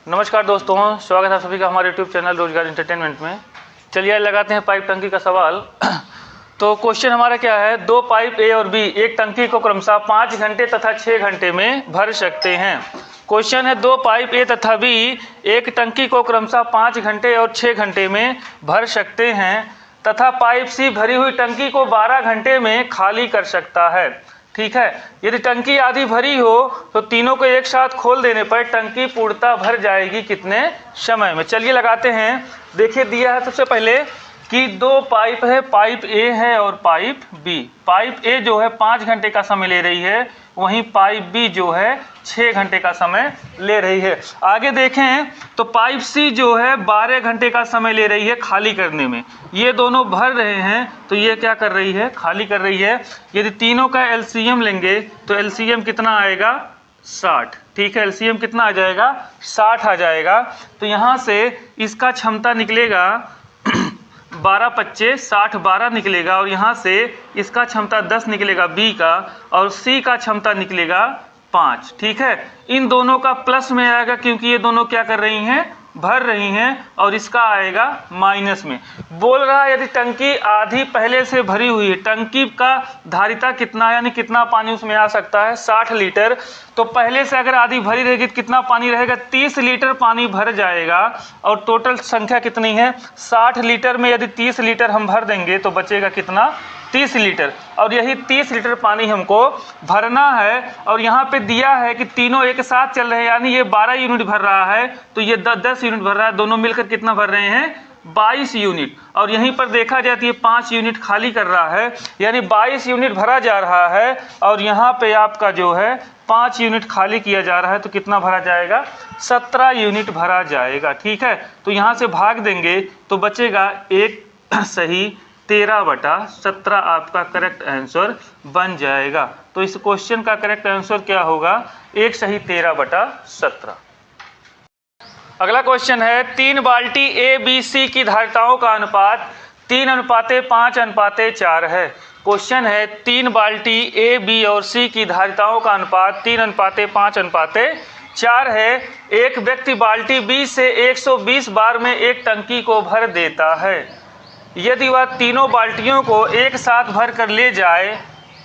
नमस्कार दोस्तों, स्वागत है आप सभी का हमारे यूट्यूब चैनल रोजगार एंटरटेनमेंट में। चलिए लगाते हैं पाइप टंकी का सवाल। तो क्वेश्चन हमारा क्या है, दो पाइप ए और बी एक टंकी को क्रमशः 5 घंटे तथा 6 घंटे में भर सकते हैं। क्वेश्चन है दो पाइप ए तथा बी एक टंकी को क्रमशः 5 घंटे और 6 घंटे में भर सकते हैं तथा पाइप सी भरी हुई टंकी को 12 घंटे में खाली कर सकता है। ठीक है, यदि टंकी आधी भरी हो तो तीनों को एक साथ खोल देने पर टंकी पूर्णतः भर जाएगी कितने समय में। चलिए लगाते हैं। देखिए दिया है सबसे पहले कि दो पाइप है, पाइप ए है और पाइप बी। पाइप ए जो है 5 घंटे का समय ले रही है, वहीं पाइप बी जो है 6 घंटे का समय ले रही है। आगे देखें तो पाइप सी जो है 12 घंटे का समय ले रही है खाली करने में। ये दोनों भर रहे हैं तो ये क्या कर रही है, खाली कर रही है। यदि तीनों का एलसीएम लेंगे तो एलसीएम कितना आएगा, 60। ठीक है, एलसीएम कितना आ जाएगा, 60 आ जाएगा। तो यहाँ से इसका क्षमता निकलेगा 12 25 60 12 निकलेगा और यहाँ से इसका क्षमता 10 निकलेगा बी का, और सी का क्षमता निकलेगा 5। ठीक है, इन दोनों का प्लस में आएगा क्योंकि ये दोनों क्या कर रही हैं, भर रही हैं, और इसका आएगा माइनस में। बोल रहा है यदि टंकी आधी पहले से भरी हुई है, टंकी का धारिता कितना यानी कितना पानी उसमें आ सकता है, 60 लीटर। तो पहले से अगर आधी भरी रहेगी तो कितना पानी रहेगा, 30 लीटर पानी भर जाएगा। और टोटल संख्या कितनी है, 60 लीटर में यदि 30 लीटर हम भर देंगे तो बचेगा कितना, 30 लीटर। और यही 30 लीटर पानी हमको भरना है। और यहाँ पे दिया है कि तीनों एक साथ चल रहे हैं, यानी ये 12 यूनिट भर रहा है तो ये 10 यूनिट भर रहा है। दोनों मिलकर कितना भर रहे हैं, 22 यूनिट। और यहीं पर देखा जाए तो ये 5 यूनिट खाली कर रहा है, यानी 22 यूनिट भरा जा रहा है। और यहाँ पे आपका जो है 5 यूनिट खाली किया जा रहा है, तो कितना भरा जाएगा, 17 यूनिट भरा जाएगा। ठीक है, तो यहाँ से भाग देंगे तो बचेगा एक सही 13/17 आपका करेक्ट आंसर बन जाएगा। तो इस क्वेश्चन का करेक्ट आंसर क्या होगा, एक सही 13/17। अगला क्वेश्चन है 3 बाल्टी ए बी सी की धारिताओं का अनुपात 3:5:4 है। क्वेश्चन है 3 बाल्टी ए बी और सी की धारिताओं का अनुपात 3:5:4 है। एक व्यक्ति बाल्टी बी से 120 बार में एक टंकी को भर देता है। यदि वह तीनों बाल्टियों को एक साथ भर कर ले जाए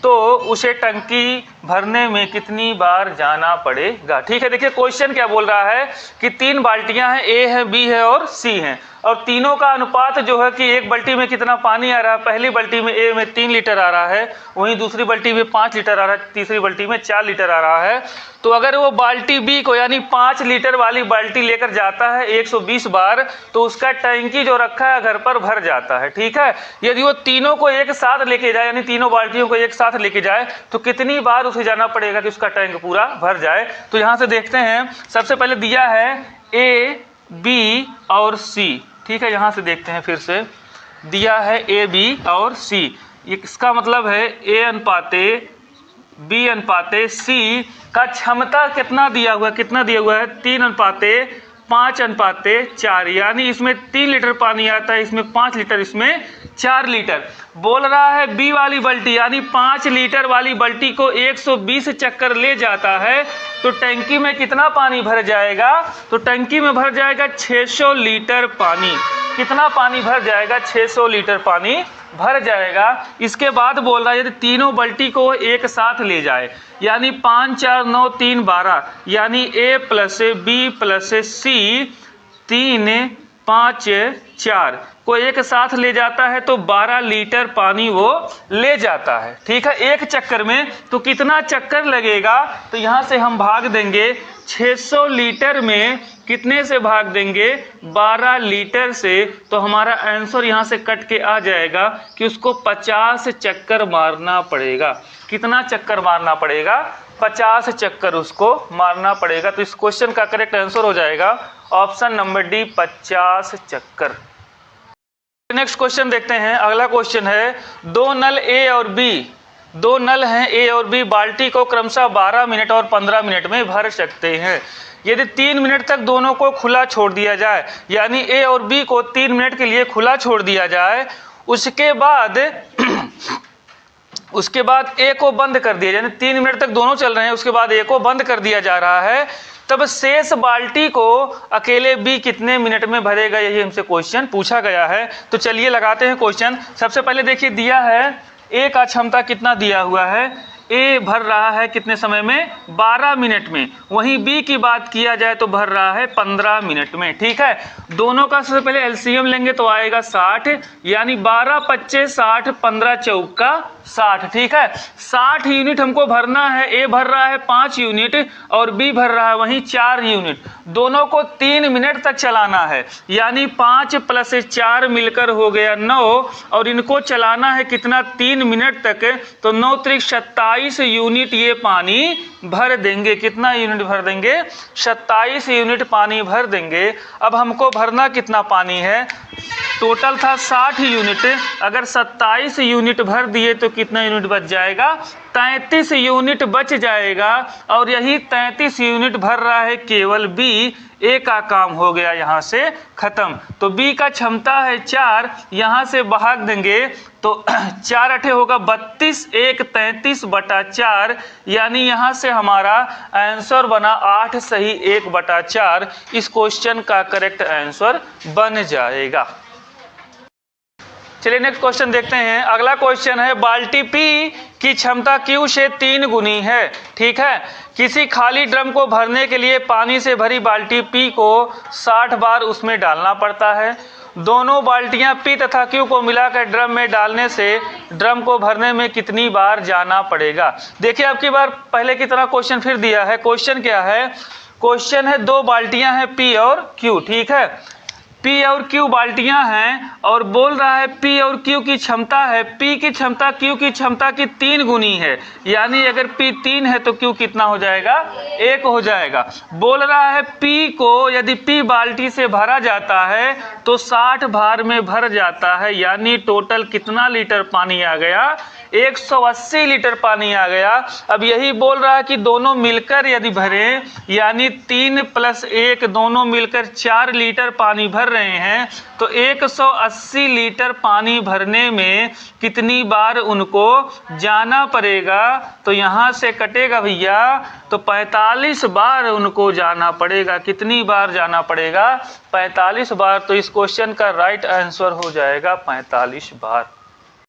तो उसे टंकी भरने में कितनी बार जाना पड़ेगा। ठीक है, देखिए क्वेश्चन क्या बोल रहा है कि 3 बाल्टियां हैं, ए है, बी है और सी हैं, और तीनों का अनुपात जो है कि एक बाल्टी में कितना पानी आ रहा है। पहली बाल्टी में ए में 3 लीटर आ रहा है, वहीं दूसरी बाल्टी में 5 लीटर आ रहा है, तीसरी बाल्टी में 4 लीटर आ रहा है। तो अगर वो बाल्टी बी को यानी 5 लीटर वाली बाल्टी लेकर जाता है 120 बार तो उसका टंकी जो रखा है घर पर भर जाता है। ठीक है, यदि वो तीनों को एक साथ लेके जाए यानी तीनों बाल्टियों को एक साथ लेके जाए तो कितनी बार उसे जाना पड़ेगा कि उसका टैंक पूरा भर जाए। तो यहाँ से देखते हैं, सबसे पहले दिया है ए बी और सी। ठीक है, यहाँ से देखते हैं, फिर से दिया है ए बी और सी, इसका मतलब है ए अनुपाते बी अनुपाते सी का क्षमता कितना दिया हुआ है, कितना दिया हुआ है, 3:5:4, यानी इसमें 3 लीटर पानी आता है, इसमें 5 लीटर, इसमें 4 लीटर। बोल रहा है बी वाली बाल्टी यानी 5 लीटर वाली बाल्टी को 120 चक्कर ले जाता है तो टंकी में कितना पानी भर जाएगा, तो टंकी में भर जाएगा 600 लीटर पानी। कितना पानी भर जाएगा, 600 लीटर पानी भर जाएगा। इसके बाद बोल रहा है यदि तीनों बाल्टी को एक साथ ले जाए यानी 5 4 9 3 12, यानी ए प्लस बी प्लस सी 3 5 4 को एक साथ ले जाता है तो 12 लीटर पानी वो ले जाता है। ठीक है, एक चक्कर में। तो कितना चक्कर लगेगा, तो यहाँ से हम भाग देंगे 600 लीटर में कितने से भाग देंगे, 12 लीटर से। तो हमारा आंसर यहाँ से कट के आ जाएगा कि उसको 50 चक्कर मारना पड़ेगा। कितना चक्कर मारना पड़ेगा, 50 चक्कर उसको मारना पड़ेगा। तो इस क्वेश्चन का करेक्ट आंसर हो जाएगा ऑप्शन नंबर डी, 50 चक्कर। नेक्स्ट क्वेश्चन देखते हैं। अगला क्वेश्चन है दो नल ए और बी, दो नल हैं ए और बी बाल्टी को क्रमशः 12 मिनट और 15 मिनट में भर सकते हैं। यदि 3 मिनट तक दोनों को खुला छोड़ दिया जाए, यानी ए और बी को 3 मिनट के लिए खुला छोड़ दिया जाए, उसके बाद उसके बाद ए को बंद कर दिया, यानी 3 मिनट तक दोनों चल रहे हैं, उसके बाद ए को बंद कर दिया जा रहा है, तब शेष बाल्टी को अकेले बी कितने मिनट में भरेगा, यही हमसे क्वेश्चन पूछा गया है। तो चलिए लगाते हैं क्वेश्चन। सबसे पहले देखिए दिया है ए का क्षमता कितना दिया हुआ है, ए भर रहा है कितने समय में, 12 मिनट में। वहीं बी की बात किया जाए तो भर रहा है 15 मिनट में। ठीक है, दोनों का सबसे पहले एलसीएम लेंगे तो आएगा 60, यानी 12 पच्चे 60, 15 चौका 60। ठीक है, 60 यूनिट हमको भरना है। ए भर रहा है 5 यूनिट और बी भर रहा है वहीं 4 यूनिट। दोनों को 3 मिनट तक चलाना है, यानी 5 प्लस 4 मिलकर हो गया 9, और इनको चलाना है कितना, 3 मिनट तक। तो 9 त्रिक 27 यूनिट ये पानी भर देंगे। कितना यूनिट भर देंगे, 27 यूनिट पानी भर देंगे। अब हमको भरना कितना पानी है, टोटल था 60 यूनिट, अगर 27 यूनिट भर दिए तो कितना यूनिट बच जाएगा, 33 यूनिट बच जाएगा। और यही 33 यूनिट भर रहा है केवल बी। ए का काम हो गया यहाँ से खत्म। तो बी का क्षमता है 4, यहाँ से भाग देंगे तो 4 अठे होगा 32, 1 33/4, यानी यहाँ से हमारा आंसर बना 8 सही 1/4। इस क्वेश्चन का करेक्ट आंसर बन जाएगा। चलिए नेक्स्ट क्वेश्चन देखते हैं। अगला क्वेश्चन है बाल्टी पी की क्षमता क्यू से 3 गुनी है। ठीक है, किसी खाली ड्रम को भरने के लिए पानी से भरी बाल्टी पी को 60 बार उसमें डालना पड़ता है। दोनों बाल्टियां पी तथा क्यू को मिलाकर ड्रम में डालने से ड्रम को भरने में कितनी बार जाना पड़ेगा। देखिए अब की बार पहले की तरह क्वेश्चन फिर दिया है। क्वेश्चन क्या है, क्वेश्चन है 2 बाल्टियां हैं पी और क्यू। ठीक है, पी और क्यू बाल्टियां हैं और बोल रहा है पी और क्यू की क्षमता है, पी की क्षमता क्यू की क्षमता की 3 गुनी है, यानी अगर पी 3 है तो क्यू कितना हो जाएगा, 1 हो जाएगा। बोल रहा है पी को यदि पी बाल्टी से भरा जाता है तो 60 बार में भर जाता है, यानी टोटल कितना लीटर पानी आ गया, 180 लीटर पानी आ गया। अब यही बोल रहा है कि दोनों मिलकर यदि भरें, यानी 3 + 1 दोनों मिलकर 4 लीटर पानी भर रहे हैं, तो 180 लीटर पानी भरने में कितनी बार उनको जाना पड़ेगा। तो यहाँ से कटेगा भैया, तो 45 बार उनको जाना पड़ेगा। कितनी बार जाना पड़ेगा, 45 बार। तो इस क्वेश्चन का राइट आंसर हो जाएगा 45 बार।